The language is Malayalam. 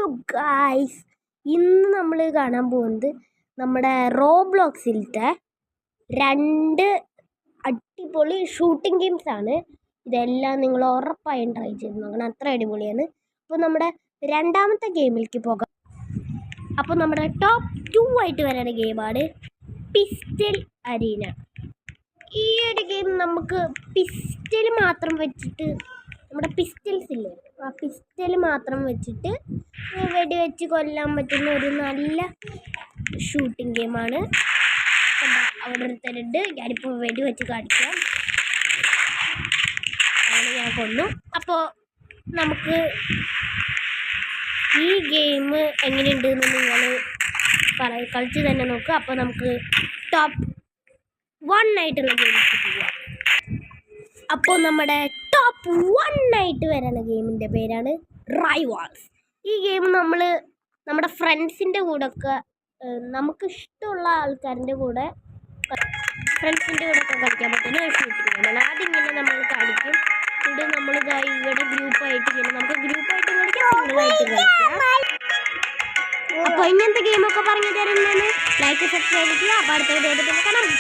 ഹലോ ഗായ്സ്, ഇന്ന് നമ്മൾ കാണാൻ പോകുന്നത് നമ്മുടെ റോബ്ലോക്സിലത്തെ 2 അടിപൊളി ഷൂട്ടിംഗ് ഗെയിംസ് ആണ്. ഇതെല്ലാം നിങ്ങൾ ഉറപ്പായും ട്രൈ ചെയ്ത് നോക്കണം, അത്ര അടിപൊളിയാണ്. അപ്പോൾ നമ്മുടെ രണ്ടാമത്തെ ഗെയിമിലേക്ക് പോകാം. അപ്പോൾ നമ്മുടെ ടോപ്പ് 2 ആയിട്ട് വരുന്ന ഗെയിമാണ് പിസ്റ്റൽ അരീന. ഈ ഒരു ഗെയിം നമുക്ക് പിസ്റ്റൽ മാത്രം വെച്ചിട്ട്, നമ്മുടെ പിസ്റ്റൽസ് ഇല്ലേ, ആ പിസ്റ്റൽ മാത്രം വെച്ചിട്ട് വെടിവെച്ച് കൊല്ലാൻ പറ്റുന്ന ഒരു നല്ല ഷൂട്ടിംഗ് ഗെയിമാണ്. അവിടെ ഒരുത്തരുണ്ട്, ഞാനിപ്പോൾ വെടിവെച്ച് കാണിക്കാം. അങ്ങനെ ഞാൻ കൊന്നു. അപ്പോൾ നമുക്ക് ഈ ഗെയിം എങ്ങനെയുണ്ട് എന്ന് നിങ്ങൾ കളിച്ച് തന്നെ നോക്കുക. അപ്പോൾ നമുക്ക് ടോപ്പ് 1 ആയിട്ടുള്ള ഗെയിംസ് പോകാം. അപ്പോൾ നമ്മുടെ ടോപ്പ് 1 ആയിട്ട് വരുന്ന ഗെയിമിൻ്റെ പേരാണ് റൈവാൾസ്. ഈ ഗെയിം നമ്മൾ നമ്മുടെ ഫ്രണ്ട്സിൻ്റെ കൂടെ ഒക്കെ, നമുക്ക് ഇഷ്ടമുള്ള ആൾക്കാരുടെ കൂടെ, ഫ്രണ്ട്സിൻ്റെ കൂടെ ഒക്കെ കളിക്കാൻ പറ്റുന്ന ഒരു ഷൂട്ടിംഗ് ഗെയിമാണ്. ആദ്യം ഇങ്ങനെ നമ്മൾ കളിക്കും, ഇവിടെ നമ്മൾ ഇവിടെ ഗ്രൂപ്പായിട്ട് ഇങ്ങനെ നമുക്ക് ഗ്രൂപ്പായിട്ട് കളിക്കാം, സിംഗിളായിട്ട് കളിക്കാം. അപ്പോൾ ഇങ്ങനത്തെ ഗെയിമൊക്കെ പറഞ്ഞു തരുന്നതിന് ലൈക്ക്, സബ്സ്ക്രൈബ് ചെയ്യുക. അപ്പോൾ അടുത്ത വീഡിയോ കാണാം.